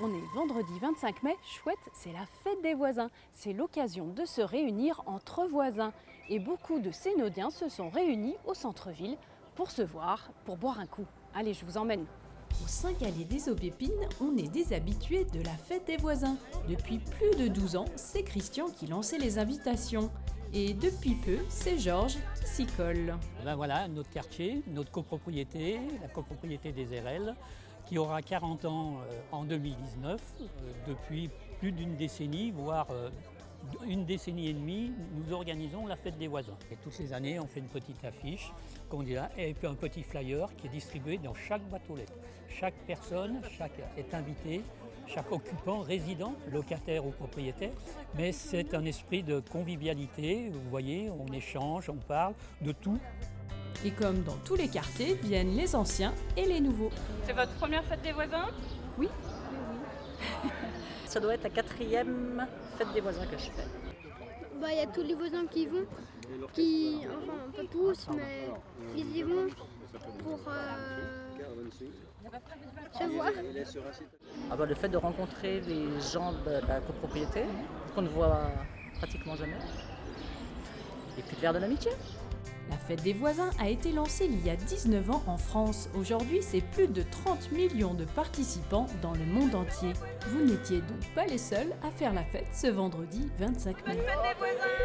On est vendredi 25 mai, chouette, c'est la fête des voisins. C'est l'occasion de se réunir entre voisins. Et beaucoup de Sénodiens se sont réunis au centre-ville pour se voir, pour boire un coup. Allez, je vous emmène. Au Saint-Calais des Aubépines, on est des habitués de la fête des voisins. Depuis plus de 12 ans, c'est Christian qui lançait les invitations. Et depuis peu, c'est Georges qui s'y colle. Ben voilà, notre quartier, notre copropriété, la copropriété des RL, qui aura 40 ans en 2019. Depuis plus d'une décennie, voire une décennie et demie, nous organisons la fête des voisins. Et toutes les années, on fait une petite affiche qu'on dit là, et puis un petit flyer qui est distribué dans chaque boîte aux lettres. Chaque personne, chaque est invité, chaque occupant, résident, locataire ou propriétaire, mais c'est un esprit de convivialité. Vous voyez, on échange, on parle de tout. Et comme dans tous les quartiers, viennent les anciens et les nouveaux. C'est votre première fête des voisins ? Oui. Ça doit être la 4e fête des voisins que je fais. Il y a tous les voisins qui vont, enfin pas tous, mais ils y vont pour se voir. Le fait de rencontrer les gens de la copropriété, qu'on ne voit pratiquement jamais, et puis de faire de l'amitié. La fête des voisins a été lancée il y a 19 ans en France. Aujourd'hui, c'est plus de 30 millions de participants dans le monde entier. Vous n'étiez donc pas les seuls à faire la fête ce vendredi 25 mai.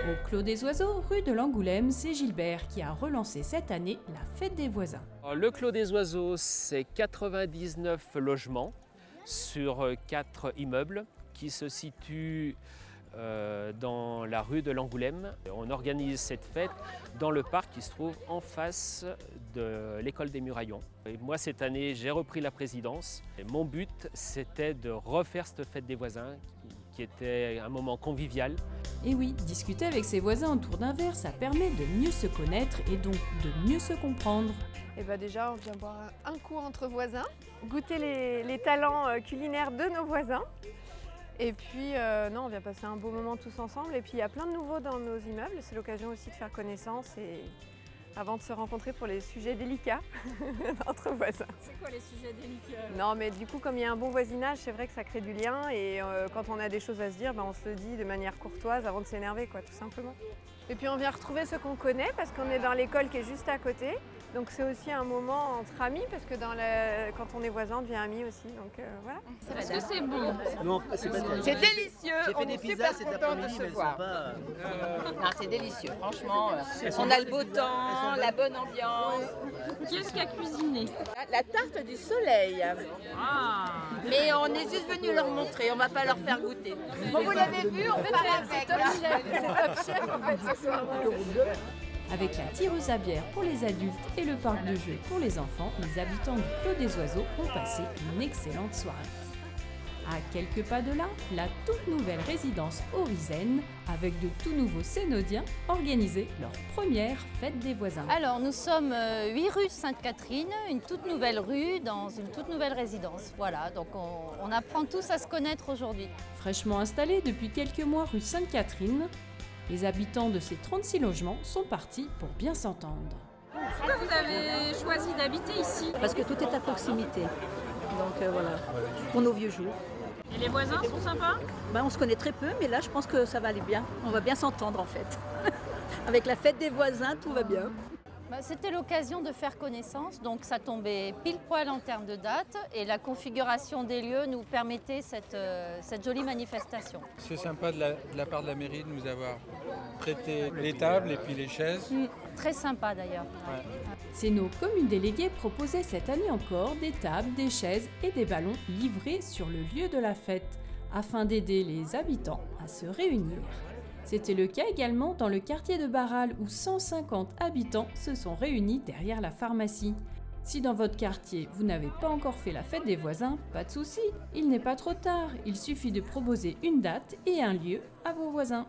Au Clos des Oiseaux, rue de l'Angoulême, c'est Gilbert qui a relancé cette année la fête des voisins. Le Clos des Oiseaux, c'est 99 logements sur 4 immeubles qui se situent dans la rue de l'Angoulême. On organise cette fête dans le parc qui se trouve en face de l'école des Muraillons. Et moi, cette année, j'ai repris la présidence. Et mon but, c'était de refaire cette fête des voisins qui était un moment convivial. Et oui, discuter avec ses voisins autour d'un verre, ça permet de mieux se connaître et donc de mieux se comprendre. Et déjà, on vient boire un coup entre voisins, goûter les talents culinaires de nos voisins. Et puis, on vient passer un beau moment tous ensemble. Et puis, il y a plein de nouveaux dans nos immeubles. C'est l'occasion aussi de faire connaissance et avant de se rencontrer pour les sujets délicats entre voisins. C'est quoi les sujets délicats ? Non, mais du coup, comme il y a un bon voisinage, c'est vrai que ça crée du lien. Et quand on a des choses à se dire, on se le dit de manière courtoise avant de s'énerver, tout simplement. Et puis, on vient retrouver ceux qu'on connaît parce qu'on est dans l'école qui est juste à côté. Donc c'est aussi un moment entre amis parce que quand on est voisin, on devient amis aussi. Donc voilà. Est-ce que c'est bon ? Non, c'est pas C'est délicieux, on est super content de se voir. C'est délicieux, franchement. On a le beau temps, la bonne ambiance. Qui est-ce qui a cuisiné ? La tarte du soleil. Mais on est juste venu leur montrer, on va pas leur faire goûter. Bon, vous l'avez vu, on part avec. C'est top chef en fait ce soir. Avec la tireuse à bière pour les adultes et le parc de jeux pour les enfants, les habitants du Clos des Oiseaux ont passé une excellente soirée. À quelques pas de là, la toute nouvelle résidence Orizen, avec de tout nouveaux Sénodiens, organisait leur première fête des voisins. Alors nous sommes 8 rue Sainte-Catherine, une toute nouvelle rue dans une toute nouvelle résidence. Voilà, donc on apprend tous à se connaître aujourd'hui. Fraîchement installés depuis quelques mois rue Sainte-Catherine, les habitants de ces 36 logements sont partis pour bien s'entendre. Pourquoi vous avez choisi d'habiter ici ? Parce que tout est à proximité. Donc voilà, pour nos vieux jours. Et les voisins sont sympas ? On se connaît très peu, mais là je pense que ça va aller bien. On va bien s'entendre en fait. Avec la fête des voisins, tout va bien. C'était l'occasion de faire connaissance, donc ça tombait pile poil en termes de date et la configuration des lieux nous permettait cette jolie manifestation. C'est sympa de la part de la mairie de nous avoir prêté les tables et puis les chaises. Très sympa d'ailleurs. Ouais. C'est nos communes déléguées proposaient cette année encore des tables, des chaises et des ballons livrés sur le lieu de la fête afin d'aider les habitants à se réunir. C'était le cas également dans le quartier de Barral où 150 habitants se sont réunis derrière la pharmacie. Si dans votre quartier, vous n'avez pas encore fait la fête des voisins, pas de souci, il n'est pas trop tard. Il suffit de proposer une date et un lieu à vos voisins.